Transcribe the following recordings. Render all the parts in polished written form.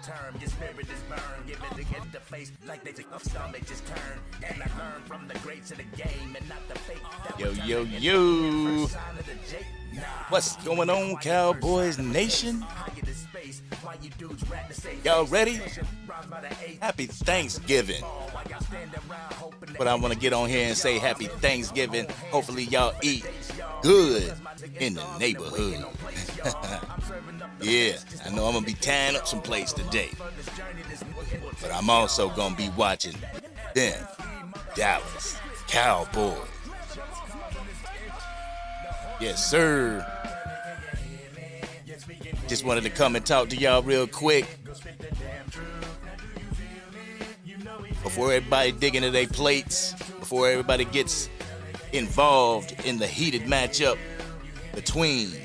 term. Your spirit is burned. Give it to get the face like they take a stomach just turn. And I learn from the greats of the game and not the fake. Yo. What's going on, Cowboys Nation? Y'all ready? Happy Thanksgiving. But I want to get on here and say happy Thanksgiving. Hopefully y'all eat good in the neighborhood. Yeah, I know I'm going to be tying up some plates today. But I'm also going to be watching them Dallas Cowboys. Yes, sir. Just wanted to come and talk to y'all real quick before everybody dig into their plates, before everybody gets involved in the heated matchup between the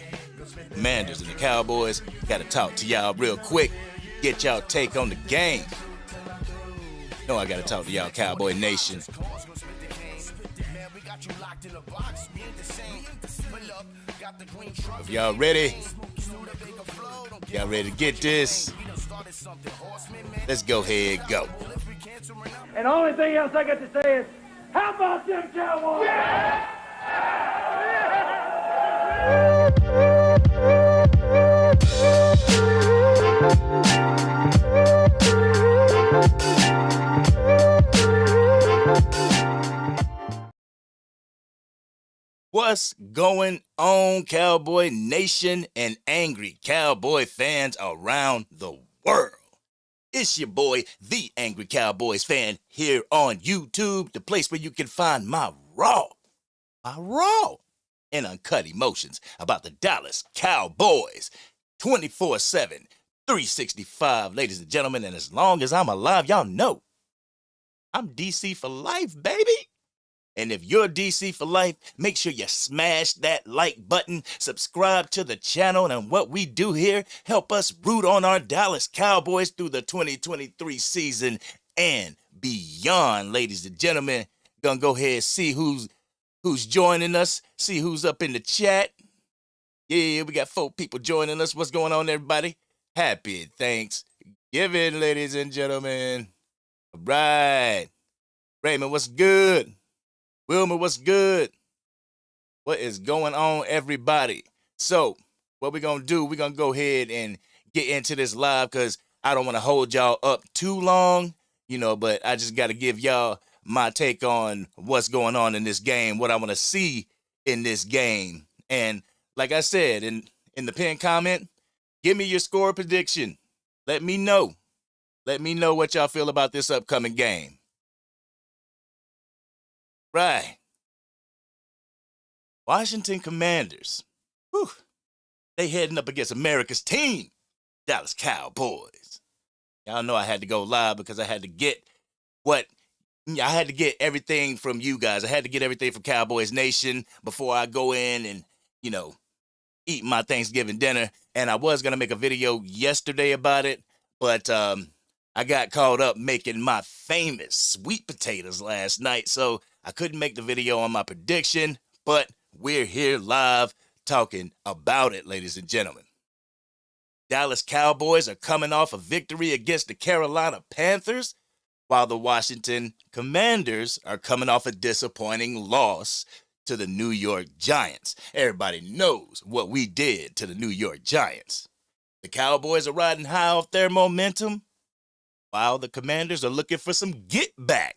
Commanders and the Cowboys. Gotta talk to y'all real quick, get y'all take on the game. Know I gotta talk to y'all, Cowboy Nation. If y'all ready to get this? Let's go ahead, go. And the only thing else I got to say is, how about them Cowboys? What's going on, Cowboy Nation and angry Cowboy fans around the world? It's your boy, the Angry Cowboys fan, here on YouTube, the place where you can find my raw and uncut emotions about the Dallas Cowboys. 24/7, 365, ladies and gentlemen, and as long as I'm alive, y'all know I'm DC for life, baby. And if you're DC for life, make sure you smash that like button, subscribe to the channel, and what we do here, help us root on our Dallas Cowboys through the 2023 season and beyond, ladies and gentlemen. Gonna go ahead and see who's joining us, see who's up in the chat. Yeah, we got 4 people joining us. What's going on, everybody? Happy Thanksgiving, ladies and gentlemen. All right. Raymond, what's good? Wilmer, what's good? What is going on, everybody? So, what we're going to do, we're going to go ahead and get into this live because I don't want to hold y'all up too long, but I just got to give y'all my take on what's going on in this game, what I want to see in this game. And like I said in the pinned comment, give me your score prediction. Let me know. Let me know what y'all feel about this upcoming game. Right. Washington Commanders. Whew. They heading up against America's team, Dallas Cowboys. Y'all know I had to go live because I had to get everything from you guys. I had to get everything from Cowboys Nation before I go in and, eat my Thanksgiving dinner. And I was going to make a video yesterday about it, but I got caught up making my famous sweet potatoes last night, so I couldn't make the video on my prediction, but we're here live talking about it, ladies and gentlemen. Dallas Cowboys are coming off a victory against the Carolina Panthers, while the Washington Commanders are coming off a disappointing loss to the New York Giants. Everybody knows what we did to the New York Giants. The Cowboys are riding high off their momentum, while the Commanders are looking for some get back.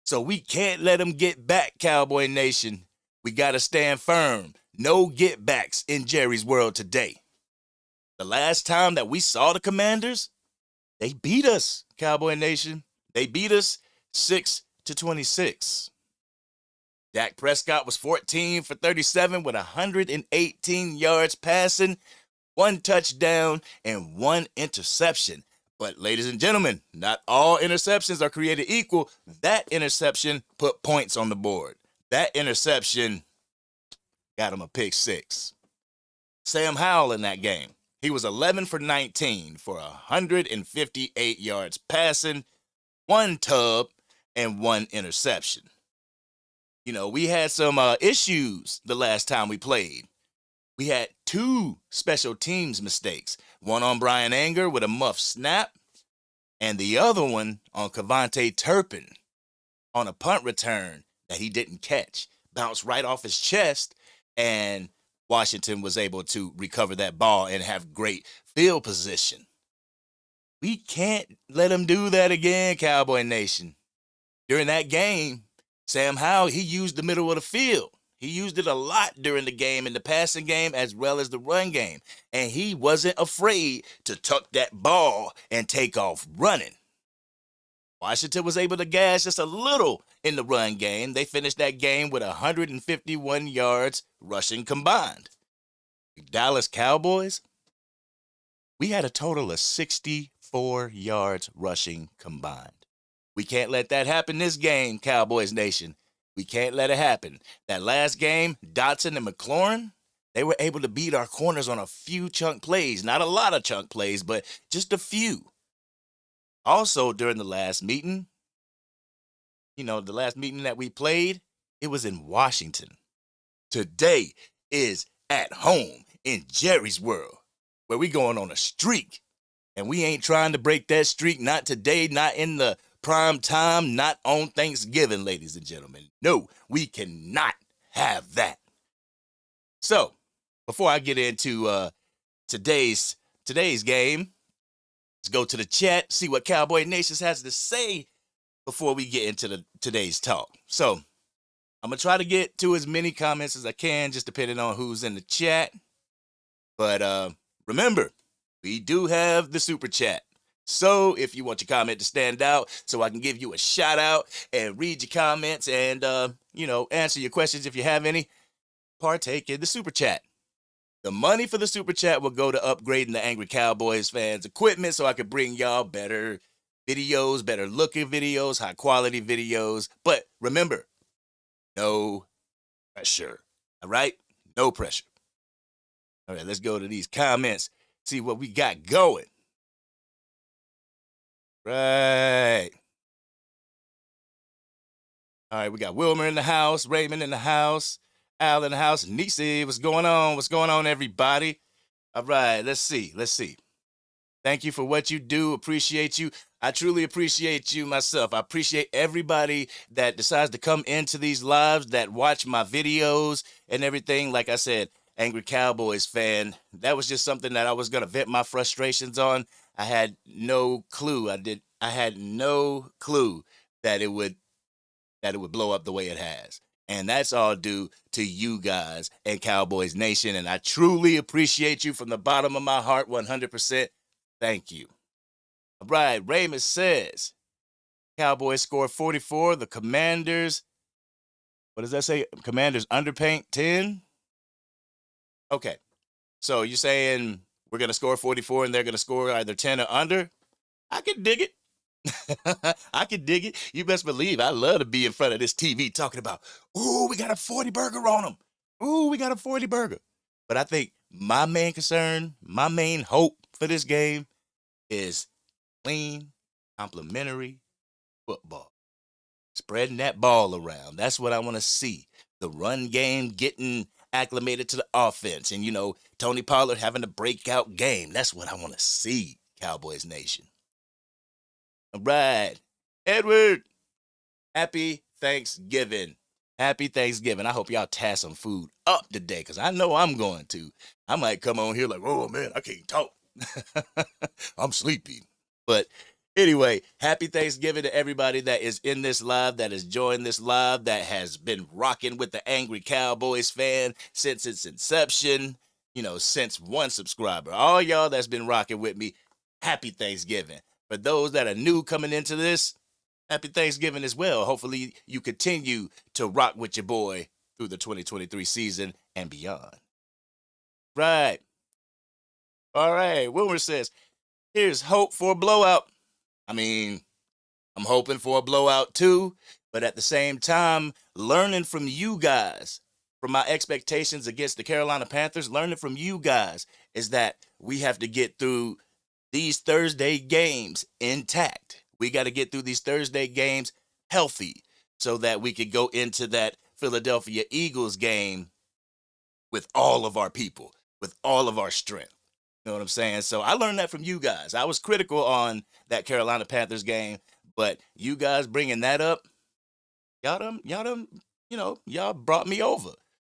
So we can't let them get back, Cowboy Nation. We got to stand firm. No get backs in Jerry's world today. The last time that we saw the Commanders, they beat us, Cowboy Nation. They beat us 6-26. Dak Prescott was 14 for 37 with 118 yards passing, 1 touchdown, and 1 interception. But ladies and gentlemen, not all interceptions are created equal. That interception put points on the board. That interception got him a pick 6. Sam Howell in that game, he was 11 for 19 for 158 yards passing, 1 tub, and 1 interception. We had some issues the last time we played. We had 2 special teams mistakes. One on Brian Anger with a muff snap, and the other one on Cavante Turpin on a punt return that he didn't catch. Bounced right off his chest, and Washington was able to recover that ball and have great field position. We can't let him do that again, Cowboy Nation. During that game, Sam Howell, he used the middle of the field. He used it a lot during the game, in the passing game as well as the run game. And he wasn't afraid to tuck that ball and take off running. Washington was able to gas just a little in the run game. They finished that game with 151 yards rushing combined. The Dallas Cowboys, we had a total of 64 yards rushing combined. We can't let that happen this game, Cowboys Nation. We can't let it happen. That last game, Dotson and McLaurin, they were able to beat our corners on a few chunk plays. Not a lot of chunk plays, but just a few. Also, during the last meeting, the last meeting that we played, it was in Washington. Today is at home in Jerry's World, where we going on a streak. And we ain't trying to break that streak, not today, not in the prime time, not on Thanksgiving, ladies and gentlemen. No, we cannot have that. So, before I get into today's game, let's go to the chat, see what Cowboy Nation has to say before we get into today's talk. So, I'm going to try to get to as many comments as I can, just depending on who's in the chat. But remember, we do have the super chat. So if you want your comment to stand out so I can give you a shout out and read your comments and, answer your questions if you have any, partake in the super chat. The money for the super chat will go to upgrading the Angry Cowboys fans equipment so I can bring y'all better videos, better looking videos, high quality videos. But remember, no pressure. All right? No pressure. All right, let's go to these comments, see what we got going. Right. All right, we got Wilmer in the house, Raymond in the house, Al in the house, Nisi. What's going on? What's going on, everybody? All right, let's see. Thank you for what you do. Appreciate you. I truly appreciate you myself. I appreciate everybody that decides to come into these lives, that watch my videos and everything. Like I said, Angry Cowboys fan, that was just something that I was going to vent my frustrations on. I had no clue. I had no clue that it would blow up the way it has. And that's all due to you guys and Cowboys Nation. And I truly appreciate you from the bottom of my heart, 100%. Thank you. All right, Raymond says, Cowboys score 44. The Commanders, what does that say? Commanders underpaint 10? Okay, so you're saying we're going to score 44 and they're going to score either 10 or under? I can dig it. I can dig it. You best believe I love to be in front of this TV talking about, ooh, we got a 40 burger on them. Ooh, we got a 40 burger. But I think my main concern, my main hope for this game is clean, complimentary football. Spreading that ball around. That's what I want to see. The run game getting acclimated to the offense. And, Tony Pollard having a breakout game. That's what I want to see, Cowboys Nation. All right. Edward, happy Thanksgiving. Happy Thanksgiving. I hope y'all tear some food up today because I know I'm going to. I might come on here like, oh, man, I can't talk. I'm sleepy. But anyway, happy Thanksgiving to everybody that is in this live, that has joined this live, that has been rocking with the Angry Cowboys fan since its inception, since one subscriber. All y'all that's been rocking with me, happy Thanksgiving. For those that are new coming into this, happy Thanksgiving as well. Hopefully you continue to rock with your boy through the 2023 season and beyond. Right. All right. Wilmer says, here's hope for a blowout. I mean, I'm hoping for a blowout too, but at the same time, learning from you guys, from my expectations against the Carolina Panthers, learning from you guys is that we have to get through these Thursday games intact. We got to get through these Thursday games healthy so that we could go into that Philadelphia Eagles game with all of our people, with all of our strength. You know what I'm saying? So I learned that from you guys. I was critical on that Carolina Panthers game, but you guys bringing that up, y'all done, y'all brought me over.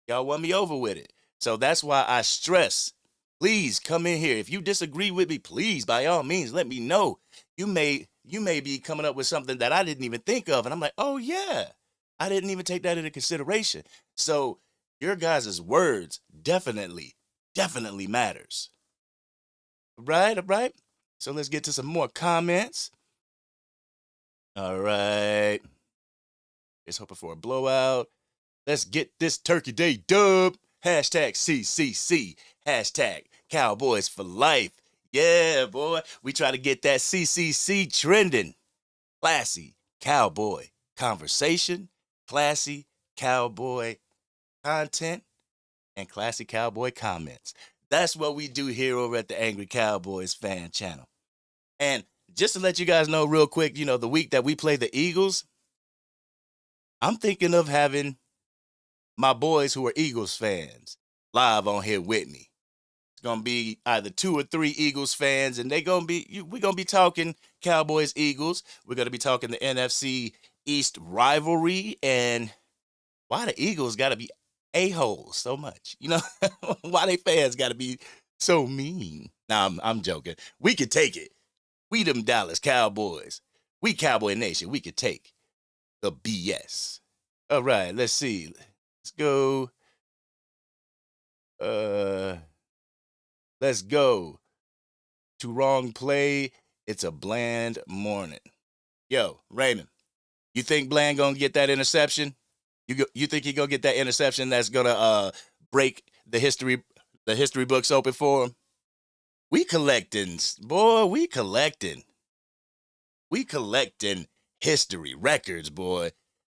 Y'all won me over with it. So that's why I stress, please come in here. If you disagree with me, please, by all means, let me know. You may be coming up with something that I didn't even think of. And I'm like, oh yeah, I didn't even take that into consideration. So your guys' words definitely matters. Right, all right. So let's get to some more comments. All right. Just hoping for a blowout. Let's get this Turkey Day dub. Hashtag CCC. Hashtag Cowboys for life. Yeah, boy. We try to get that CCC trending. Classy cowboy conversation, classy cowboy content, and classy cowboy comments. That's what we do here over at the Angry Cowboys fan channel. And just to let you guys know real quick, the week that we play the Eagles, I'm thinking of having my boys who are Eagles fans live on here with me. It's going to be either 2 or 3 Eagles fans, and we're going to be talking Cowboys Eagles. We're going to be talking the NFC East rivalry and why the Eagles got to be a-holes so much. Why they fans got to be so mean. Nah, I'm joking. We could take it. We them Dallas Cowboys. We Cowboy Nation. We could take the BS. All right, let's see. Let's go. Let's go to wrong play. It's a Bland morning. Yo, Raymond, you think Bland gonna get that interception? You think he gonna get that interception that's gonna break the history books open for him? We collecting, boy. We collecting history records, boy.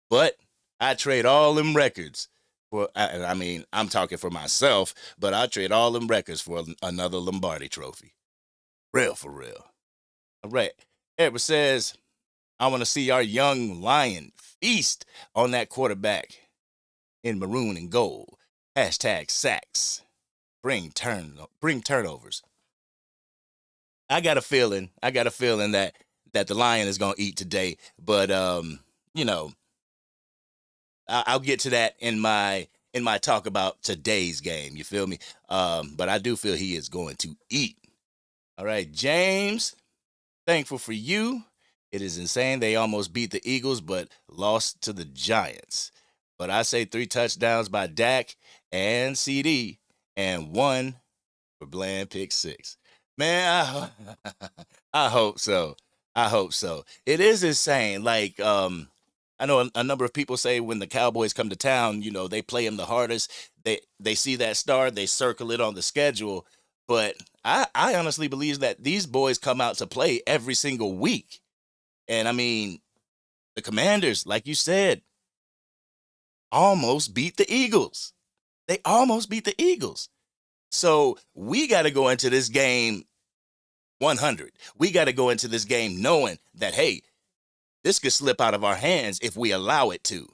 But I trade all them records. Well, I mean, I'm talking for myself, but I trade all them records for another Lombardi trophy. Real for real. All right. Edward says, I want to see our young lion feast on that quarterback in maroon and gold. Hashtag sacks. Bring turnovers. I got a feeling that the lion is going to eat today, but I'll get to that in my talk about today's game. You feel me? But I do feel he is going to eat. All right, James, thankful for you. It is insane. They almost beat the Eagles, but lost to the Giants. But I say 3 touchdowns by Dak and CD and 1 for Bland pick 6. Man, I hope so. It is insane. Like, I know a number of people say when the Cowboys come to town, they play them the hardest. They see that star, they circle it on the schedule. But I honestly believe that these boys come out to play every single week. And I mean, the Commanders, like you said, almost beat the Eagles. They almost beat the Eagles. So we got to go into this game 100. We got to go into this game knowing that, hey, this could slip out of our hands if we allow it to.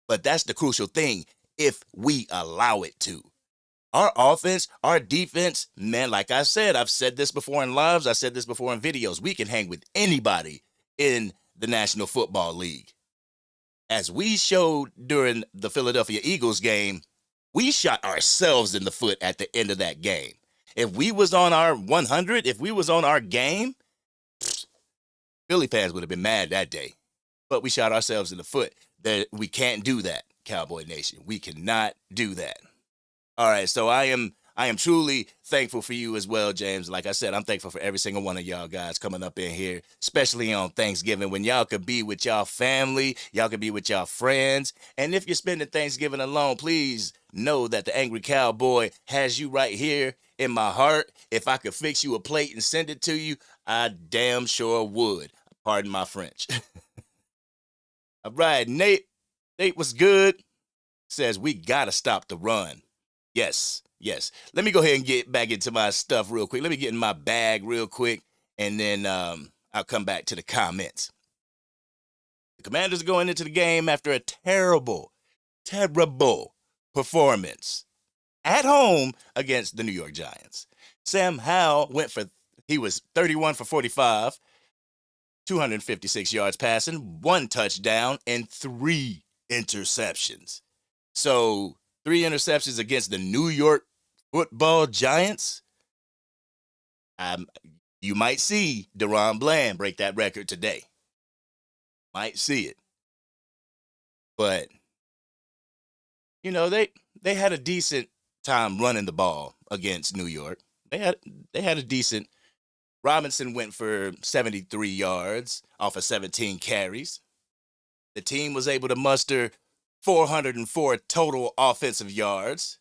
But that's the crucial thing, if we allow it to. Our offense, our defense, man, like I said, I've said this before in lives, I said this before in videos, we can hang with anybody in the National Football League. As we showed during the Philadelphia Eagles game, we shot ourselves in the foot at the end of that game. If we was on our 100, if we was on our game, Philly fans would have been mad that day. But we shot ourselves in the foot. We can't do that, Cowboy Nation. We cannot do that. All right, so I am truly thankful for you as well, James. Like I said, I'm thankful for every single one of y'all guys coming up in here, especially on Thanksgiving when y'all could be with y'all family, y'all could be with y'all friends. And if you're spending Thanksgiving alone, please know that the Angry Cowboy has you right here in my heart. If I could fix you a plate and send it to you, I damn sure would. Pardon my French. All right, Nate was good. Says we got to stop the run. Yes. Let me go ahead and get back into my stuff real quick. Let me get in my bag real quick, and then I'll come back to the comments. The Commanders are going into the game after a terrible performance at home against the New York Giants. Sam Howell he was 31 for 45, 256 yards passing, 1 touchdown, and 3 interceptions. So 3 interceptions against the New York Football Giants. You might see Deron Bland break that record today. Might see it. But, they had a decent time running the ball against New York. They had a decent. Robinson went for 73 yards off of 17 carries. The team was able to muster 404 total offensive yards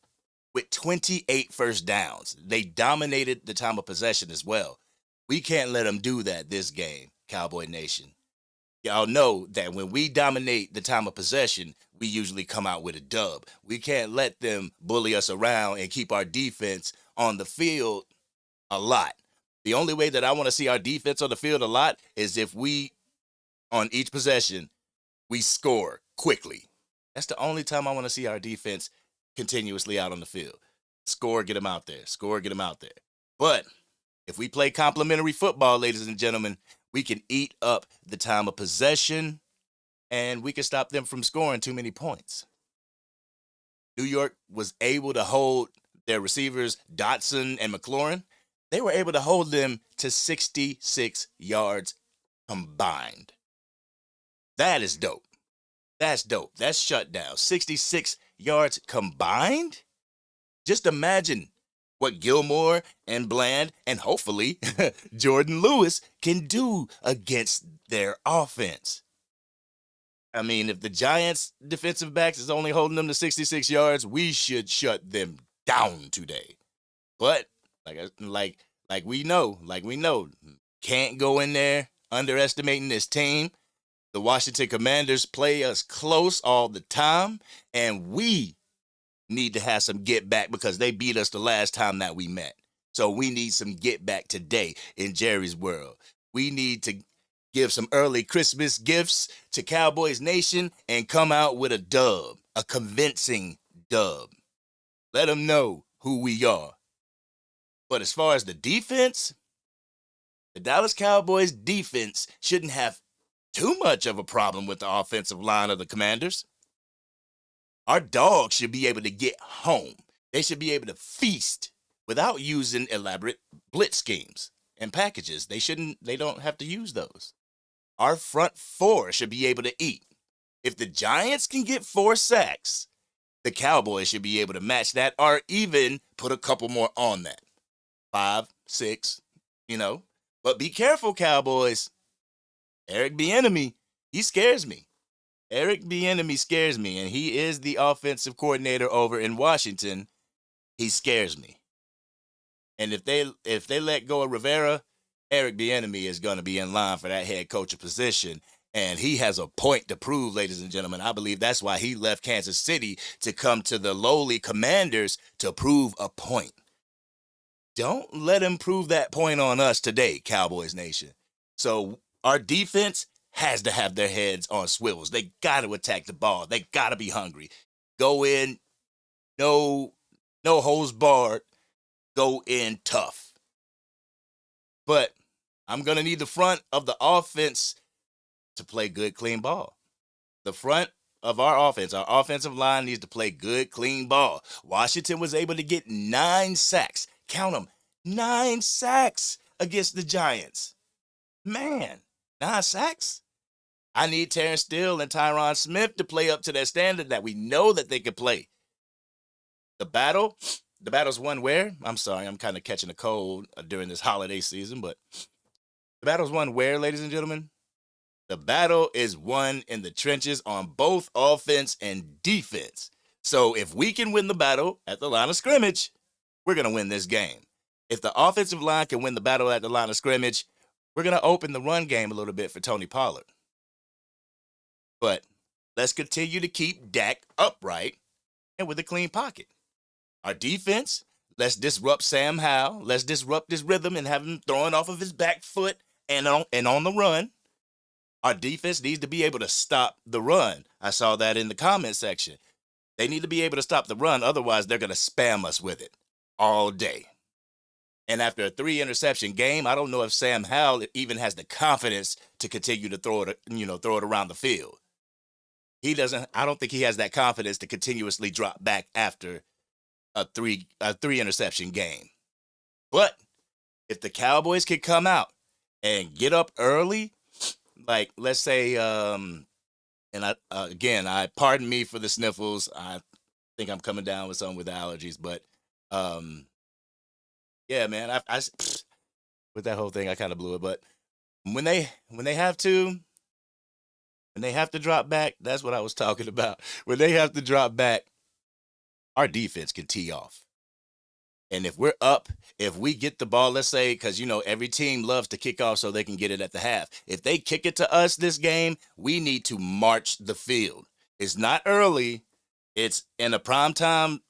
with 28 first downs. They dominated the time of possession as well. We can't let them do that this game, Cowboy Nation. Y'all know that when we dominate the time of possession, we usually come out with a dub. We can't let them bully us around and keep our defense on the field a lot. The only way that I want to see our defense on the field a lot is if we, on each possession, we score quickly. That's the only time I want to see our defense continuously out on the field. Score, get them out there. Score, get them out there. But if we play complementary football, ladies and gentlemen, we can eat up the time of possession and we can stop them from scoring too many points. New York was able to hold their receivers, Dotson and McLaurin. They were able to hold them to 66 yards combined. That is dope. That's dope. That's shutdown. 66 yards combined? Just imagine what Gilmore and Bland and hopefully Jordan Lewis can do against their offense. I mean, if the Giants' defensive backs is only holding them to 66 yards, we should shut them down today. But like we know, can't go in there underestimating this team. The Washington Commanders play us close all the time, and we need to have some get back because they beat us the last time that we met. So we need some get back today in Jerry's world. We need to give some early Christmas gifts to Cowboys Nation and come out with a dub, a convincing dub. Let them know who we are. But as far as the defense, the Dallas Cowboys defense shouldn't have too much of a problem with the offensive line of the Commanders. Our dogs should be able to get home. They should be able to feast without using elaborate blitz schemes and packages. They don't have to use those. Our front four should be able to eat. If the Giants can get 4 sacks, the Cowboys should be able to match that or even put a couple more on that. 5, 6, But be careful, Cowboys. Eric Bieniemy, he scares me. Eric Bieniemy scares me, and he is the offensive coordinator over in Washington. He scares me. And if they let go of Rivera, Eric Bieniemy is going to be in line for that head coach position, and he has a point to prove, ladies and gentlemen. I believe that's why he left Kansas City to come to the lowly Commanders to prove a point. Don't let him prove that point on us today, Cowboys Nation. So our defense has to have their heads on swivels. They got to attack the ball. They got to be hungry. Go in, no holds barred. Go in tough. But I'm going to need the front of the offense to play good, clean ball. The front of our offense, our offensive line needs to play good, clean ball. Washington was able to get 9 sacks. Count them, 9 sacks against the Giants. Man, 9 sacks? I need Terrence Steele and Tyron Smith to play up to that standard that we know that they could play. The battle's won where? I'm sorry, I'm kind of catching a cold during this holiday season, but the battle's won where, ladies and gentlemen? The battle is won in the trenches on both offense and defense. So if we can win the battle at the line of scrimmage, we're going to win this game. If the offensive line can win the battle at the line of scrimmage, we're going to open the run game a little bit for Tony Pollard. But let's continue to keep Dak upright and with a clean pocket. Our defense, let's disrupt Sam Howell. Let's disrupt his rhythm and have him throwing off of his back foot and on the run. Our defense needs to be able to stop the run. I saw that in the comment section. They need to be able to stop the run. Otherwise, they're going to spam us with it all day. And after a 3-interception game, I don't know if Sam Howell even has the confidence to continue to throw it around the field. He doesn't. I don't think he has that confidence to continuously drop back after a three interception game. But if the Cowboys could come out and get up early, like let's say, I pardon me for the sniffles. I think I'm coming down with something with allergies, but yeah, man, with that whole thing, I kind of blew it. But when they have to drop back, that's what I was talking about. When they have to drop back, our defense can tee off. And if we're up, if we get the ball, let's say, because every team loves to kick off so they can get it at the half. If they kick it to us this game, we need to march the field. It's not early. It's in a prime time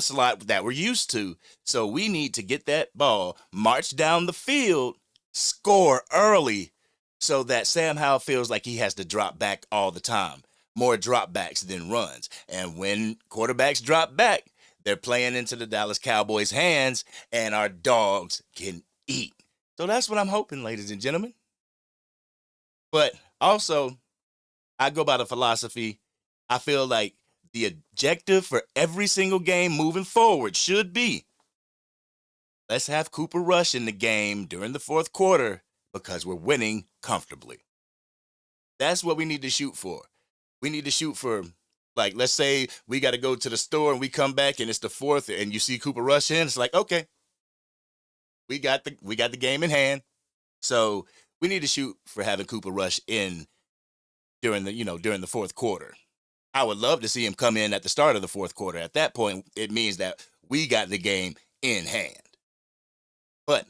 slot that we're used to. So we need to get that ball, march down the field, score early so that Sam Howell feels like he has to drop back all the time. More dropbacks than runs. And when quarterbacks drop back, they're playing into the Dallas Cowboys' hands, and our dogs can eat. So that's what I'm hoping, ladies and gentlemen. But also, I go by the philosophy, I feel like the objective for every single game moving forward should be, let's have Cooper Rush in the game during the fourth quarter because we're winning comfortably. That's what we need to shoot for. We need to shoot for, like, let's say we got to go to the store and we come back and it's the fourth and you see Cooper Rush in. It's like, okay, we got the game in hand. So we need to shoot for having Cooper Rush in during the fourth quarter. I would love to see him come in at the start of the fourth quarter. At that point, it means that we got the game in hand. But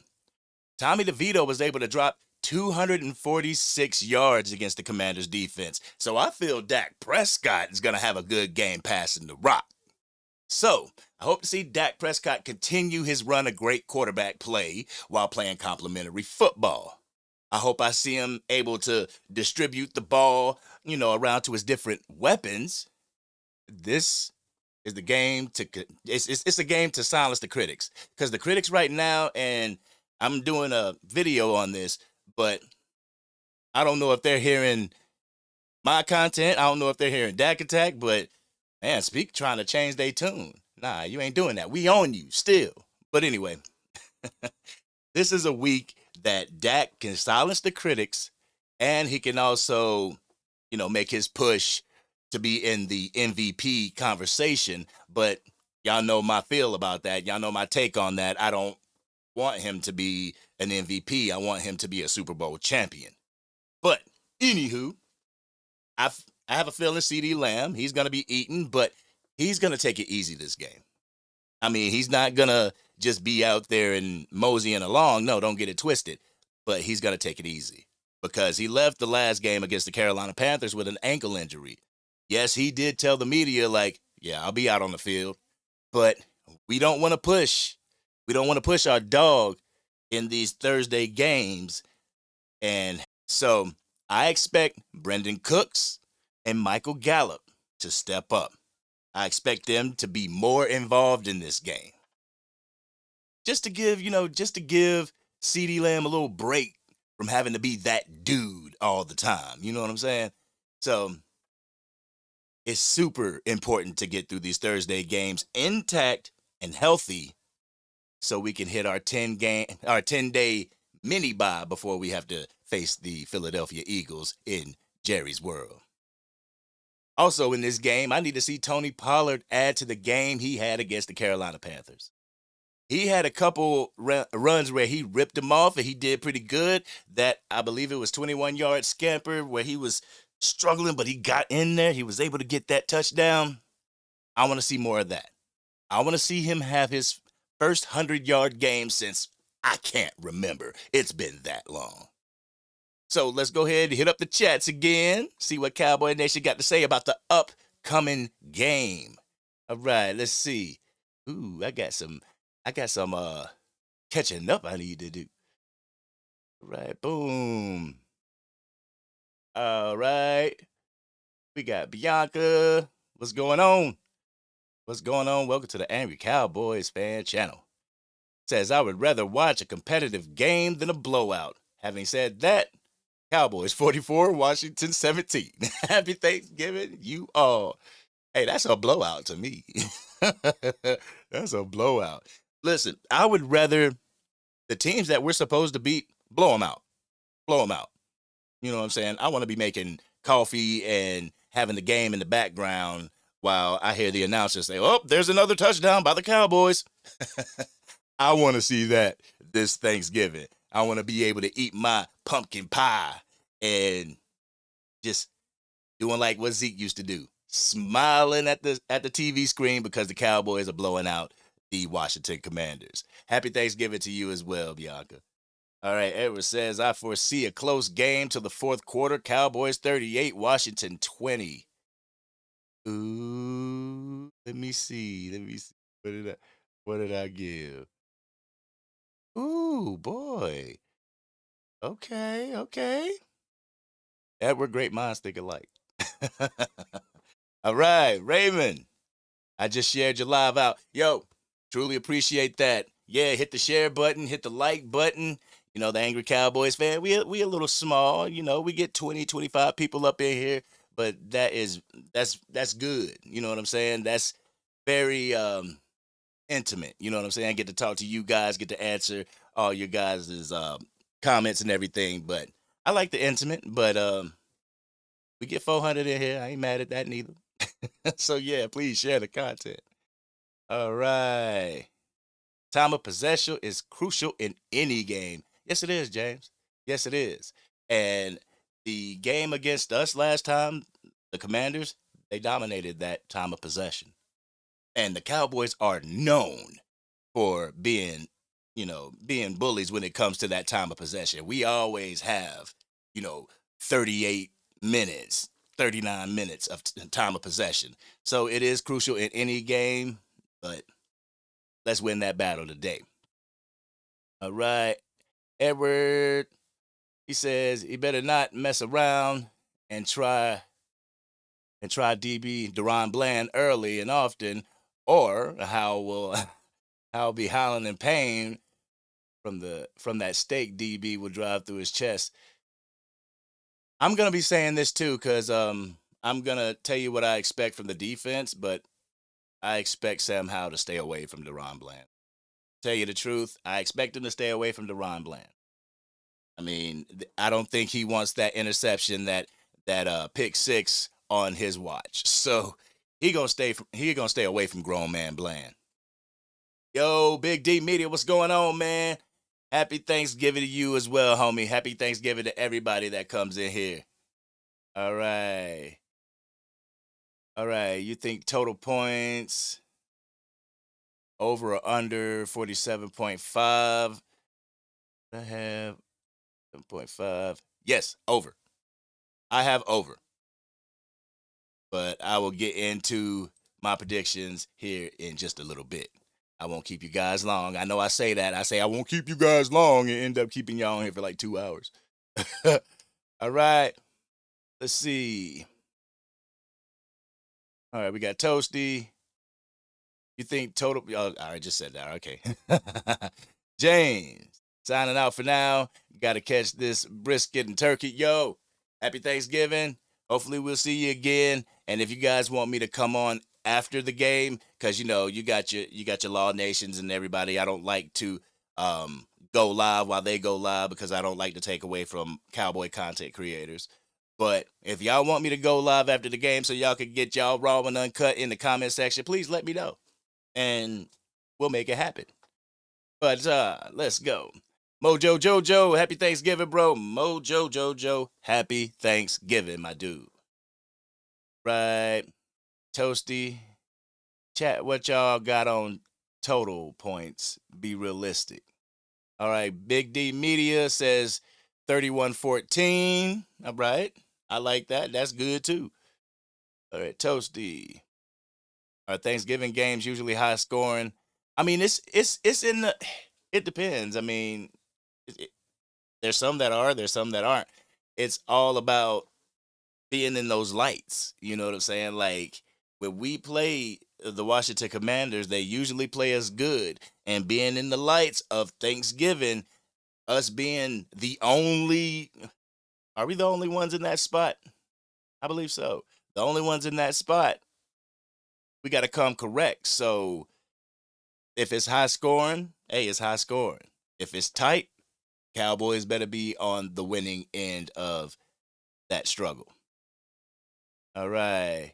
Tommy DeVito was able to drop 246 yards against the Commanders' defense. So I feel Dak Prescott is going to have a good game passing the rock. So I hope to see Dak Prescott continue his run of great quarterback play while playing complimentary football. I hope I see him able to distribute the ball, around to his different weapons. This is the game it's a game to silence the critics. Because the critics right now, and I'm doing a video on this, but I don't know if they're hearing my content. I don't know if they're hearing Dak Attack, but man, speak trying to change their tune. Nah, you ain't doing that. We on you still. But anyway, this is a week that Dak can silence the critics, and he can also, make his push to be in the MVP conversation. But y'all know my feel about that. Y'all know my take on that. I don't want him to be an MVP. I want him to be a Super Bowl champion. But anywho, I have a feeling CeeDee Lamb, he's going to be eating, but he's going to take it easy this game. I mean, he's not going to just be out there and moseying along. No, don't get it twisted. But he's going to take it easy because he left the last game against the Carolina Panthers with an ankle injury. Yes, he did tell the media, like, yeah, I'll be out on the field. But we don't want to push. We don't want to push our dog in these Thursday games. And so I expect Brendan Cooks and Michael Gallup to step up. I expect them to be more involved in this game. Just to give CeeDee Lamb a little break from having to be that dude all the time. You know what I'm saying? So it's super important to get through these Thursday games intact and healthy so we can hit our 10-day mini bye before we have to face the Philadelphia Eagles in Jerry's world. Also in this game, I need to see Tony Pollard add to the game he had against the Carolina Panthers. He had a couple runs where he ripped them off, and he did pretty good. That, I believe it was 21-yard scamper where he was struggling, but he got in there. He was able to get that touchdown. I want to see more of that. I want to see him have his first 100-yard game since I can't remember. It's been that long. So let's go ahead and hit up the chats again, see what Cowboy Nation got to say about the upcoming game. All right, let's see. Ooh, I got some catching up I need to do. All right, boom. All right. We got Bianca. What's going on? What's going on? Welcome to the Angry Cowboys fan channel. says, I would rather watch a competitive game than a blowout. Having said that, Cowboys 44, Washington 17. Happy Thanksgiving, you all. Hey, that's a blowout to me. That's a blowout. Listen, I would rather the teams that we're supposed to beat blow them out. Blow them out. You know what I'm saying? I want to be making coffee and having the game in the background while I hear the announcers say, oh, there's another touchdown by the Cowboys. I want to see that this Thanksgiving. I want to be able to eat my pumpkin pie and just doing like what Zeke used to do, smiling at the TV screen because the Cowboys are blowing out the Washington Commanders. Happy Thanksgiving to you as well, Bianca. All right, Edward says, I foresee a close game to the fourth quarter. Cowboys 38, Washington 20. Ooh, let me see. What did I give? Ooh, boy. Okay. Edward, great minds think alike. All right, Raymond. I just shared your live out. Yo, truly appreciate that. Yeah, hit the share button, hit the like button. You know, the Angry Cowboys fan, we a little small. You know, we get 20, 25 people up in here, but that's good. You know what I'm saying? That's very intimate. You know what I'm saying? I get to talk to you guys, get to answer all your guys' comments and everything. But I like the intimate, but we get 400 in here. I ain't mad at that neither. So yeah, please share the content. All right. Time of possession is crucial in any game. Yes, it is, James. Yes, it is. And the game against us last time, the Commanders, they dominated that time of possession. And the Cowboys are known for being, being bullies when it comes to that time of possession. We always have, 38 minutes, 39 minutes of time of possession. So it is crucial in any game, but let's win that battle today. All right. Edward, he says he better not mess around and try DB Deron Bland early and often, or I'll be howling in pain from that steak DB will drive through his chest. I'm gonna be saying this too, because I'm gonna tell you what I expect from the defense, but I expect Sam Howell to stay away from Deron Bland. Tell you the truth, I expect him to stay away from Deron Bland. I mean, I don't think he wants that interception, that pick six on his watch. So he gonna stay away from grown man Bland. Yo, Big D Media, what's going on, man? Happy Thanksgiving to you as well, homie. Happy Thanksgiving to everybody that comes in here. All right. You think total points over or under 47.5? I have 7.5. Yes, over. I have over. But I will get into my predictions here in just a little bit. I won't keep you guys long. I know I say that. I say I won't keep you guys long and end up keeping y'all on here for like 2 hours. All right. Let's see. All right, we got Toasty. You think total... Oh, I just said that. Okay. James, signing out for now. Got to catch this brisket and turkey. Yo, happy Thanksgiving. Hopefully we'll see you again. And if you guys want me to come on after the game, because you got your Law Nations and everybody, I don't like to go live while they go live because I don't like to take away from Cowboy content creators. But if y'all want me to go live after the game so y'all can get y'all raw and uncut in the comment section, please let me know. And we'll make it happen. But let's go. Mojo Jojo, happy Thanksgiving, bro. Mojo Jojo, happy Thanksgiving, my dude. Right. Toasty, chat what y'all got on total points. Be realistic. All right. Big D Media says 31-14. All right. I like that. That's good too. All right. Toasty. Our Thanksgiving games usually high scoring. I mean, it's in the. It depends. I mean, there's some that are. There's some that aren't. It's all about being in those lights. You know what I'm saying? Like when we play the Washington Commanders, they usually play us good. And being in the lights of Thanksgiving, us being the only, are we the only ones in that spot? I believe so. The only ones in that spot, we got to come correct. So if it's high scoring, hey, it's high scoring. If it's tight, Cowboys better be on the winning end of that struggle. All right.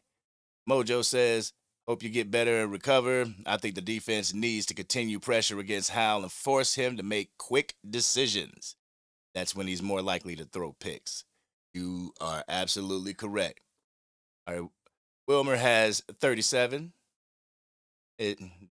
Mojo says, hope you get better and recover. I think the defense needs to continue pressure against Hal and force him to make quick decisions. That's when he's more likely to throw picks. You are absolutely correct. All right. Wilmer has 37.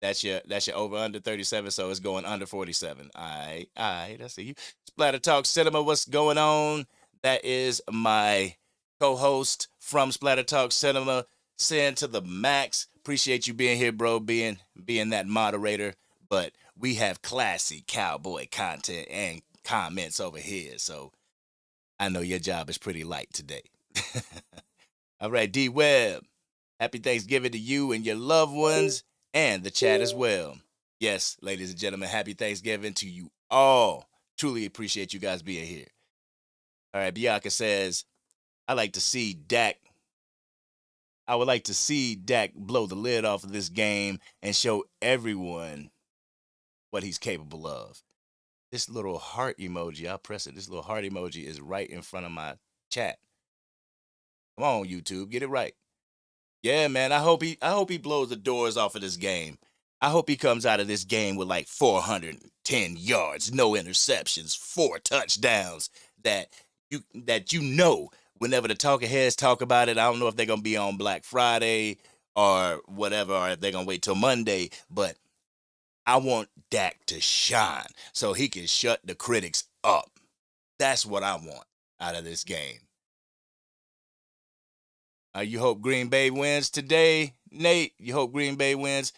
That's your over under 37, so it's going under 47. All right, I see you. Splatter Talk Cinema, what's going on? That is my co-host from Splatter Talk Cinema, Sin to the max. Appreciate you being here, bro, being that moderator. But we have classy cowboy content and comments over here, so I know your job is pretty light today. All right, D Webb, happy Thanksgiving to you and your loved ones and the chat as well. Yes, ladies and gentlemen, happy Thanksgiving to you all. Truly appreciate you guys being here. All right, Bianca says, I would like to see Dak blow the lid off of this game and show everyone what he's capable of. This little heart emoji, I'll press it. This little heart emoji is right in front of my chat. Come on, YouTube, get it right. Yeah, man, I hope he blows the doors off of this game. I hope he comes out of this game with like 410 yards, no interceptions, 4 touchdowns. That you know, whenever the talking heads talk about it, I don't know if they're gonna be on Black Friday or whatever, or if they're gonna wait till Monday, but I want Dak to shine so he can shut the critics up. That's what I want out of this game. You hope Green Bay wins today, Nate. You hope Green Bay wins.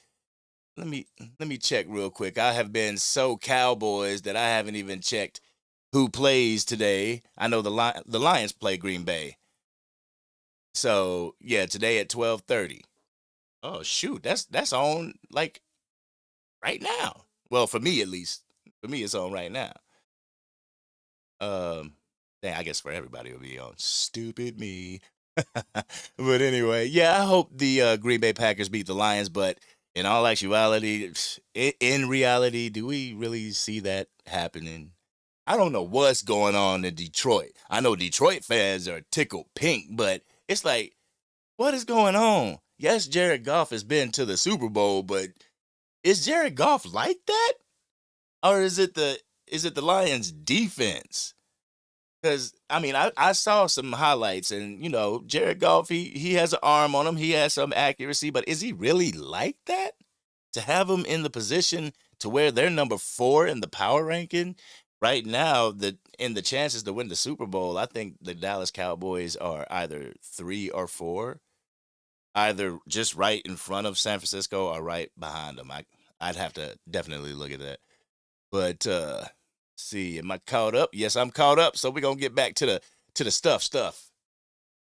Let me check real quick. I have been so Cowboys that I haven't even checked who plays today. I know the Lions play Green Bay. So yeah, today at 12:30. Oh shoot, that's on like right now. Well, for me at least. For me, it's on right now. I guess for everybody it'll be on. Stupid me. But anyway, yeah, I hope the Green Bay Packers beat the Lions, but in all actuality, in reality, do we really see that happening? I don't know what's going on in Detroit. I know Detroit fans are tickled pink, but it's like, what is going on? Yes, Jared Goff has been to the Super Bowl, but is Jared Goff like that? Or is it the Lions defense? Because, I mean, I saw some highlights, and, you know, Jared Goff, he has an arm on him. He has some accuracy, but is he really like that? To have him in the position to where they're number 4 in the power ranking right now, in the chances to win the Super Bowl, I think the Dallas Cowboys are either 3 or 4, either just right in front of San Francisco or right behind them. I'd have to definitely look at that. But, see, am I caught up? Yes, I'm caught up. So we're gonna get back to the stuff.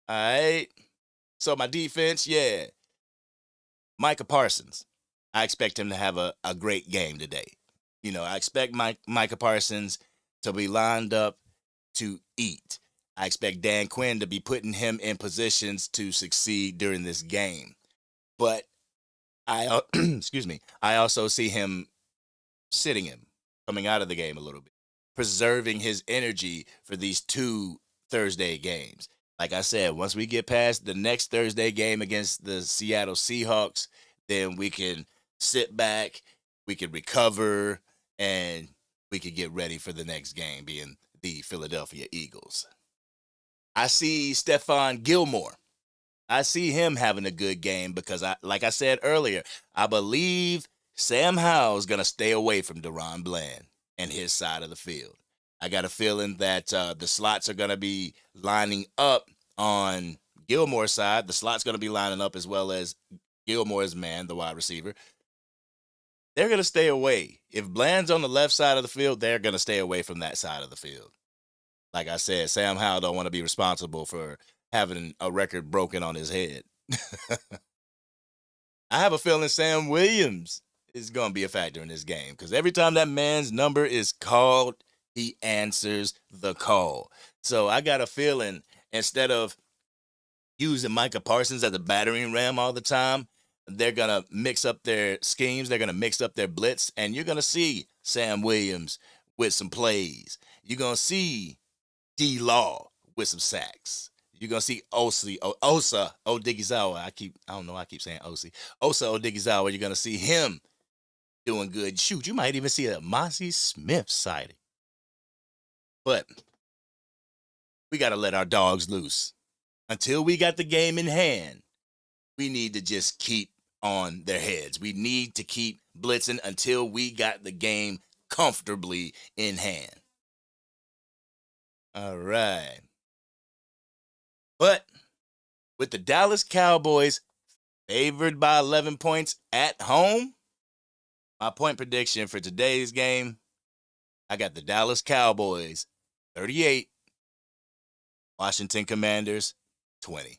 All right. So my defense, yeah. Micah Parsons. I expect him to have a great game today. You know, I expect Micah Parsons to be lined up to eat. I expect Dan Quinn to be putting him in positions to succeed during this game. But I excuse me, I also see him sitting him coming out of the game a little bit, preserving his energy for these 2 Thursday games. Like I said, once we get past the next Thursday game against the Seattle Seahawks, then we can sit back, we can recover, and we can get ready for the next game, being the Philadelphia Eagles. I see Stephon Gilmore. I see him having a good game because, like I said earlier, I believe Sam Howell's going to stay away from Deron Bland and his side of the field. I got a feeling that the slots are going to be lining up on Gilmore's side. The slot's going to be lining up as well as Gilmore's man, the wide receiver. They're going to stay away. If Bland's on the left side of the field, they're going to stay away from that side of the field. Like I said, Sam Howell don't want to be responsible for having a record broken on his head. I have a feeling Sam Williams is going to be a factor in this game because every time that man's number is called, he answers the call. So I got a feeling instead of using Micah Parsons as a battering ram all the time, they're going to mix up their schemes. They're going to mix up their blitz, and you're going to see Sam Williams with some plays. You're going to see D-Law with some sacks. You're going to see Osa Odighizuwa. I keep saying Osi. Osa Odighizuwa, you're going to see him doing good. Shoot, you might even see a Mozzie Smith sighting. But we got to let our dogs loose. Until we got the game in hand, we need to just keep on their heads. We need to keep blitzing until we got the game comfortably in hand. All right. But with the Dallas Cowboys favored by 11 points at home, my point prediction for today's game, I got the Dallas Cowboys 38, Washington Commanders 20.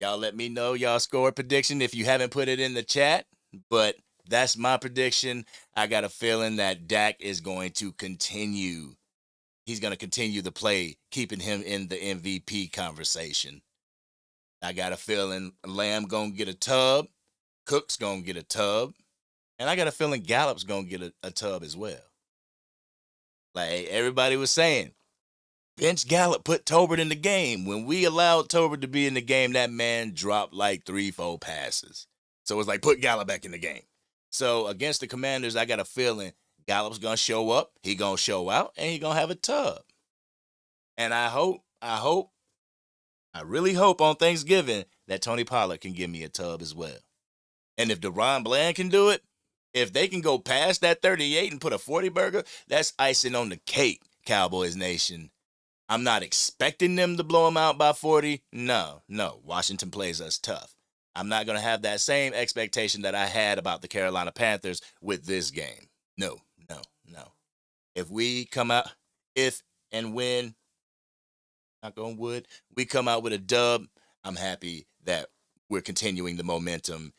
Y'all let me know y'all score prediction if you haven't put it in the chat, but that's my prediction. I got a feeling that Dak is going to continue. He's going to continue the play, keeping him in the MVP conversation. I got a feeling Lamb going to get a tub, Cook's going to get a tub, and I got a feeling Gallup's going to get a tub as well. Like everybody was saying, bench Gallup, put Tolbert in the game. When we allowed Tolbert to be in the game, that man dropped like 3-4 passes. So it's like, put Gallup back in the game. So against the Commanders, I got a feeling Gallup's going to show up, he going to show out, and he going to have a tub. And I really hope on Thanksgiving that Tony Pollard can give me a tub as well. And if Deron Bland can do it, if they can go past that 38 and put a 40 burger, that's icing on the cake, Cowboys Nation. I'm not expecting them to blow them out by 40. No. Washington plays us tough. I'm not going to have that same expectation that I had about the Carolina Panthers with this game. No. If we come out, if and when, knock on wood, we come out with a dub, I'm happy that we're continuing the momentum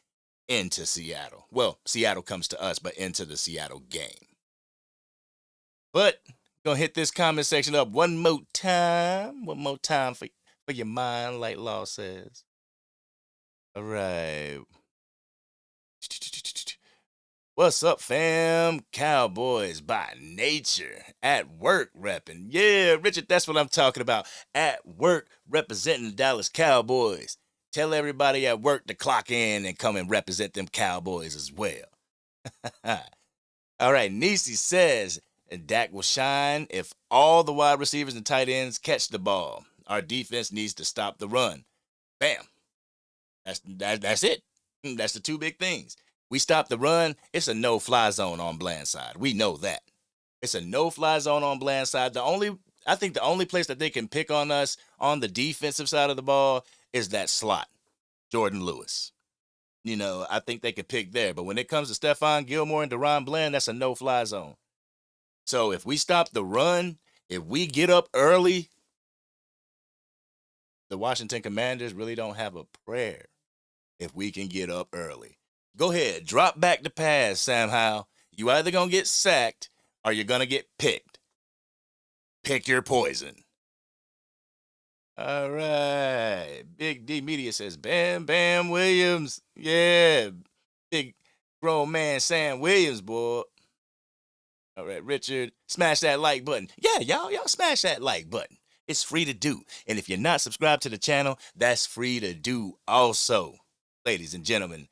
into Seattle. Well, Seattle comes to us, but into the Seattle game. But gonna hit this comment section up one more time for your mind, like Law says. All right. What's up, fam? Cowboys by nature. At work repping. Yeah, Richard, that's what I'm talking about. At work representing the Dallas Cowboys. Tell everybody at work to clock in and come and represent them Cowboys as well. All right, Nisi says, Dak will shine if all the wide receivers and tight ends catch the ball. Our defense needs to stop the run. Bam. That's it. That's the two big things. We stop the run, it's a no-fly zone on Bland's side. We know that. It's a no-fly zone on Bland's side. I think the only place that they can pick on us on the defensive side of the ball is that slot, Jordan Lewis. I think they could pick there. But when it comes to Stephon Gilmore and Deron Bland, that's a no-fly zone. So if we stop the run, if we get up early, the Washington Commanders really don't have a prayer if we can get up early. Go ahead, drop back the pass, Sam Howell. You either going to get sacked or you're going to get picked. Pick your poison. All right. Big D Media says, Bam Bam Williams. Yeah. Big grown man Sam Williams, boy. All right, Richard, smash that like button. Yeah, y'all smash that like button. It's free to do. And if you're not subscribed to the channel, that's free to do also. Ladies and gentlemen,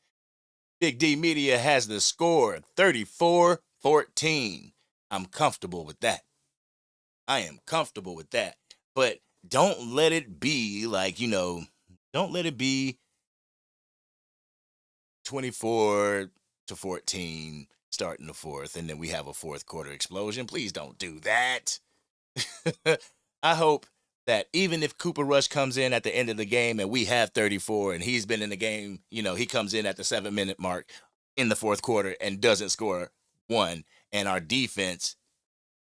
Big D Media has the score 34-14. I'm comfortable with that. I am comfortable with that. But don't let it be like, don't let it be 24-14 starting the fourth, and then we have a fourth quarter explosion. Please don't do that. I hope that even if Cooper Rush comes in at the end of the game and we have 34 and he's been in the game, he comes in at the 7-minute mark in the fourth quarter and doesn't score one, and our defense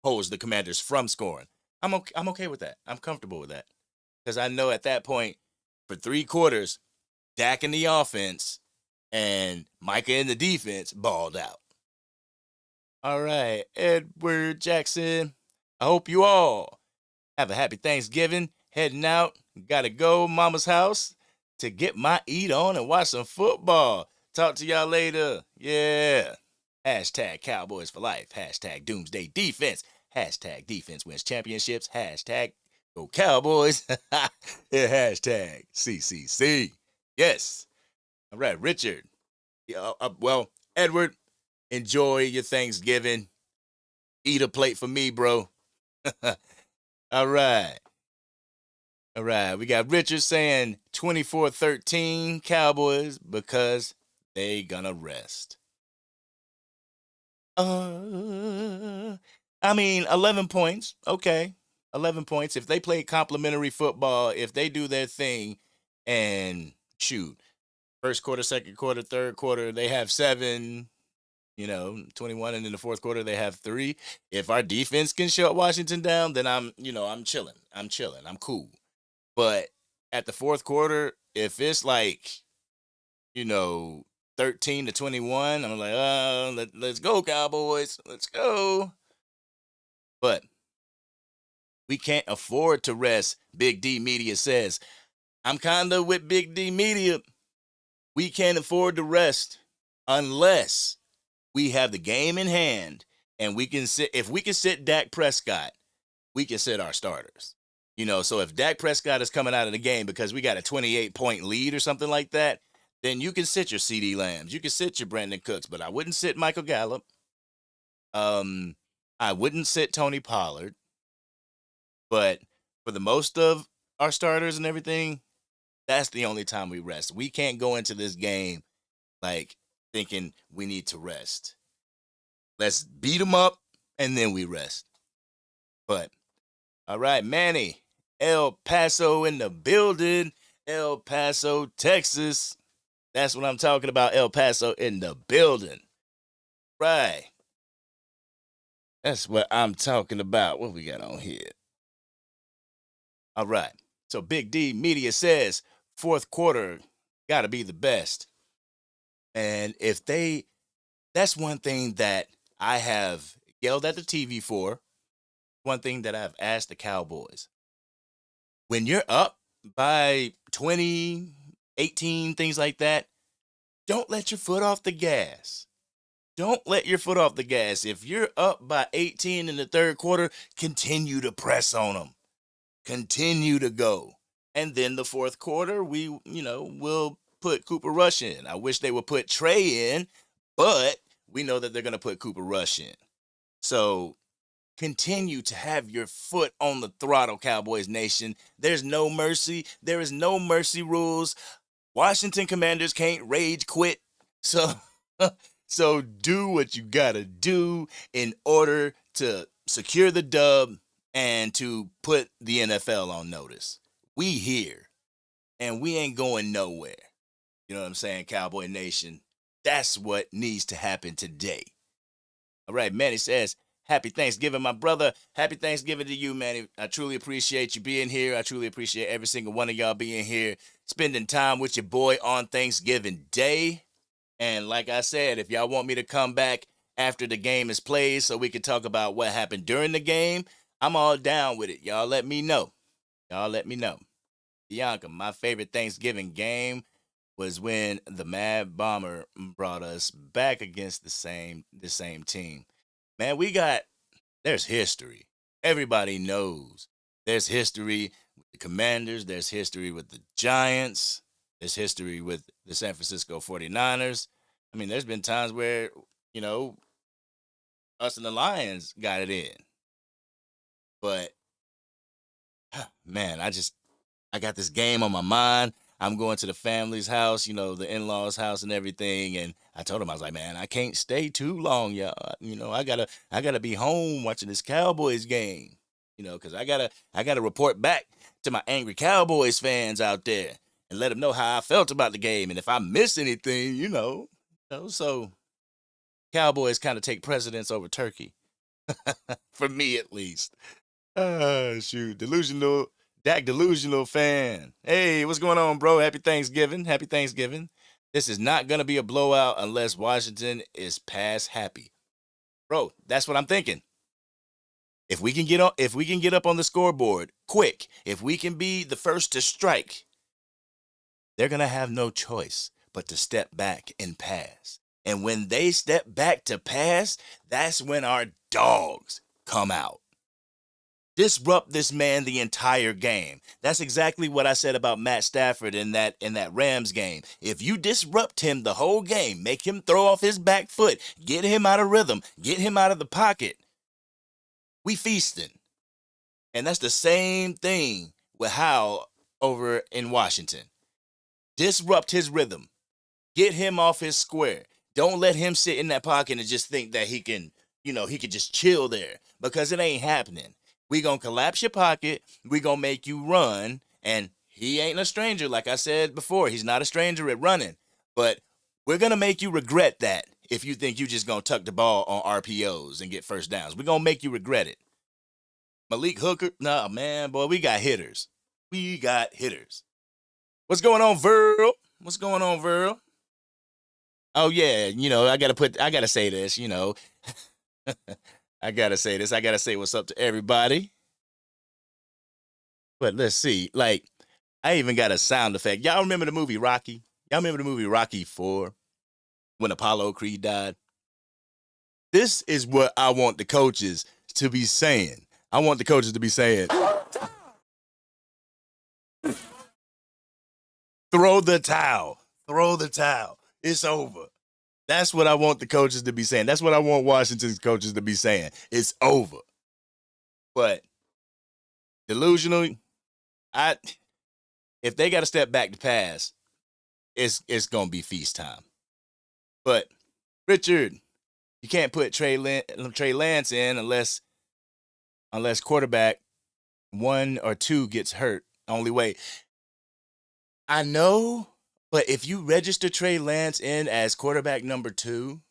holds the Commanders from scoring. I'm okay with that. I'm comfortable with that. Because I know at that point, for 3 quarters, Dak in the offense and Micah in the defense balled out. All right, Edward Jackson. I hope you all have a happy Thanksgiving. Heading out, gotta go mama's house to get my eat on and watch some football. Talk to y'all later. Yeah. Hashtag Cowboys for life. Hashtag Doomsday Defense. Hashtag Defense wins championships. Hashtag Go Cowboys. Yeah, hashtag CCC. Yes. All right, Richard. Yeah, well, Edward, enjoy your Thanksgiving. Eat a plate for me, bro. All right. All right. We got Richard saying 24-13 Cowboys because they gonna rest. I mean, 11 points. Okay. 11 points. If they play complimentary football, if they do their thing and shoot, first quarter, second quarter, third quarter, they have 7, 21, and in the fourth quarter they have 3. If our defense can shut Washington down, then I'm chilling. I'm chilling. I'm cool. But at the fourth quarter, if it's like, 13-21, I'm like, let's go, Cowboys. Let's go. But we can't afford to rest, Big D Media says. I'm kind of with Big D Media. We can't afford to rest unless we have the game in hand and we can sit. If we can sit Dak Prescott, we can sit our starters. So if Dak Prescott is coming out of the game because we got a 28-point lead or something like that, then you can sit your CeeDee Lambs. You can sit your Brandon Cooks, but I wouldn't sit Michael Gallup. I wouldn't sit Tony Pollard. But for the most of our starters and everything, that's the only time we rest. We can't go into this game like thinking we need to rest. Let's beat them up and then we rest. But, all right, Manny, El Paso in the building. El Paso, Texas. That's what I'm talking about. El Paso in the building. Right. That's what I'm talking about. What we got on here? All right. So Big D Media says fourth quarter got to be the best. And that's one thing that I have yelled at the TV for. One thing that I've asked the Cowboys. When you're up by 20, 18, things like that, don't let your foot off the gas. Don't let your foot off the gas. If you're up by 18 in the third quarter, continue to press on them. Continue to go. And then the fourth quarter, we'll put Cooper Rush in. I wish they would put Trey in, but we know that they're going to put Cooper Rush in. So continue to have your foot on the throttle, Cowboys Nation. There's no mercy. There is no mercy rules. Washington Commanders can't rage quit. So do what you got to do in order to secure the dub and to put the NFL on notice. We here, and we ain't going nowhere. You know what I'm saying, Cowboy Nation? That's what needs to happen today. All right, Manny says, happy Thanksgiving, my brother. Happy Thanksgiving to you, Manny. I truly appreciate you being here. I truly appreciate every single one of y'all being here, spending time with your boy on Thanksgiving Day. And like I said, if y'all want me to come back after the game is played so we can talk about what happened during the game, I'm all down with it. Y'all let me know. Bianca, my favorite Thanksgiving game was when the Mad Bomber brought us back against the same team. Man, there's history. Everybody knows there's history with the Commanders. There's history with the Giants. There's history with the San Francisco 49ers. I mean, there's been times where, us and the Lions got it in. But, man, I got this game on my mind. I'm going to the family's house, the in-laws' house and everything. And I told them, I was like, man, I can't stay too long, y'all. I gotta be home watching this Cowboys game, because I gotta report back to my angry Cowboys fans out there and let them know how I felt about the game. And if I miss anything, so Cowboys kind of take precedence over turkey, for me at least. Shoot, delusional Dak Delusional fan. Hey, what's going on, bro? Happy Thanksgiving. Happy Thanksgiving. This is not going to be a blowout unless Washington is past happy. Bro, that's what I'm thinking. If we can get up on the scoreboard quick, if we can be the first to strike, they're going to have no choice but to step back and pass. And when they step back to pass, that's when our dogs come out. Disrupt this man the entire game. That's exactly what I said about Matt Stafford in that Rams game. If you disrupt him the whole game, make him throw off his back foot, get him out of rhythm, get him out of the pocket, we feasting. And that's the same thing with Howell over in Washington. Disrupt his rhythm. Get him off his square. Don't let him sit in that pocket and just think that he can just chill there, because it ain't happening. We gonna collapse your pocket. We gonna make you run. And he ain't a stranger. Like I said before, he's not a stranger at running. But we're gonna make you regret that if you think you just gonna tuck the ball on RPOs and get first downs. We're gonna make you regret it. Malik Hooker, nah, man, boy, we got hitters. We got hitters. What's going on, Verl? What's going on, Verl? Oh, yeah, I gotta say this, I gotta say this. I gotta say what's up to everybody. But let's see. Like, I even got a sound effect. Y'all remember the movie Rocky? Y'all remember the movie Rocky 4 when Apollo Creed died? This is what I want the coaches to be saying. I want the coaches to be saying, throw the towel. Throw the towel. It's over. That's what I want the coaches to be saying. That's what I want Washington's coaches to be saying. It's over. But delusional, if they got to step back to pass, it's going to be feast time. But Richard, you can't put Trey Lance in unless quarterback 1 or 2 gets hurt. Only way. I know, but if you register Trey Lance in as quarterback number 2,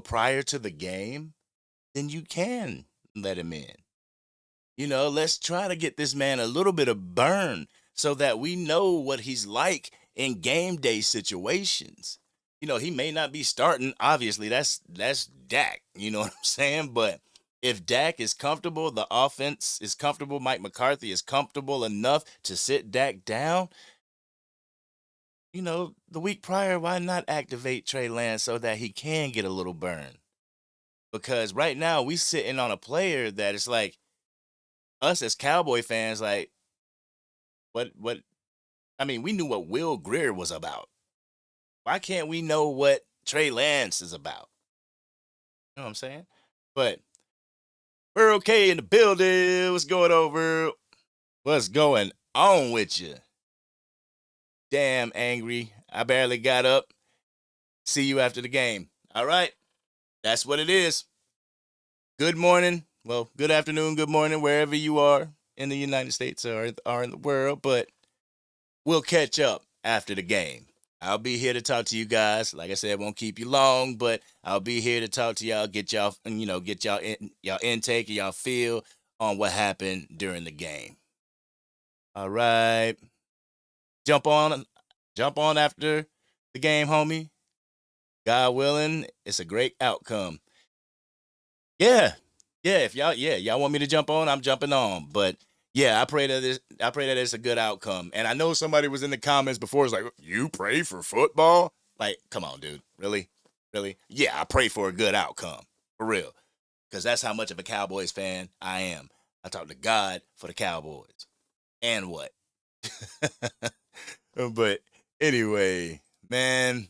prior to the game, then you can let him in. Let's try to get this man a little bit of burn so that we know what he's like in game day situations. He may not be starting. Obviously, that's Dak. You know what I'm saying? But if Dak is comfortable, the offense is comfortable, Mike McCarthy is comfortable enough to sit Dak down, the week prior, why not activate Trey Lance so that he can get a little burn? Because right now we sitting on a player that is like, us as Cowboy fans, like, what? I mean, we knew what Will Grier was about. Why can't we know what Trey Lance is about? You know what I'm saying? But we're okay in the building. What's going over? What's going on with you? Damn angry. I barely got up. See you after the game. All right. That's what it is. Good morning. Well, good afternoon, good morning, wherever you are in the United States or in the world. But we'll catch up after the game. I'll be here to talk to you guys. Like I said, it won't keep you long, but I'll be here to talk to y'all, get y'all intake, y'all feel on what happened during the game. All right. Jump on after the game, homie. God willing, it's a great outcome. Yeah. If y'all want me to jump on, I'm jumping on. But yeah, I pray that it's a good outcome. And I know somebody was in the comments before, it's like, you pray for football? Like, come on, dude. Really? Yeah, I pray for a good outcome. For real. Because that's how much of a Cowboys fan I am. I talk to God for the Cowboys. And what? But anyway, man,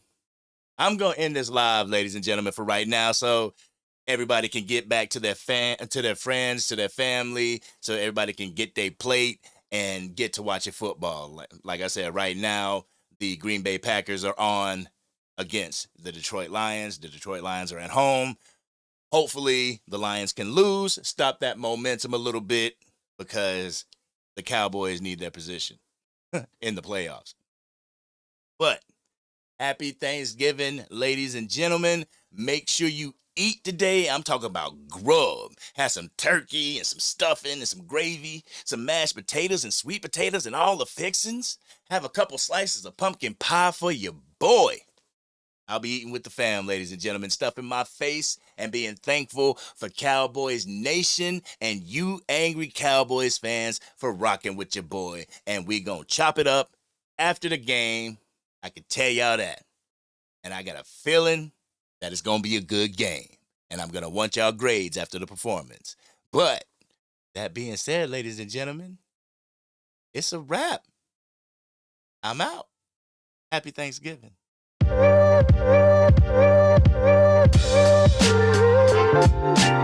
I'm going to end this live, ladies and gentlemen, for right now. So everybody can get back to their friends, to their family, so everybody can get their plate and get to watching football. Like I said, right now, the Green Bay Packers are on against the Detroit Lions. The Detroit Lions are at home. Hopefully, the Lions can lose, stop that momentum a little bit, because the Cowboys need their position in the playoffs. But happy Thanksgiving, ladies and gentlemen. Make sure you eat today, I'm talking about grub. Have some turkey and some stuffing and some gravy, some mashed potatoes and sweet potatoes and all the fixings. Have a couple slices of pumpkin pie for your boy. I'll be eating with the fam, ladies and gentlemen, stuffing my face and being thankful for Cowboys Nation and you angry Cowboys fans for rocking with your boy. And we gonna chop it up after the game. I can tell y'all that. And I got a feeling that it's gonna be a good game. And I'm gonna want y'all grades after the performance. But that being said, ladies and gentlemen, it's a wrap. I'm out. Happy Thanksgiving. Thank you.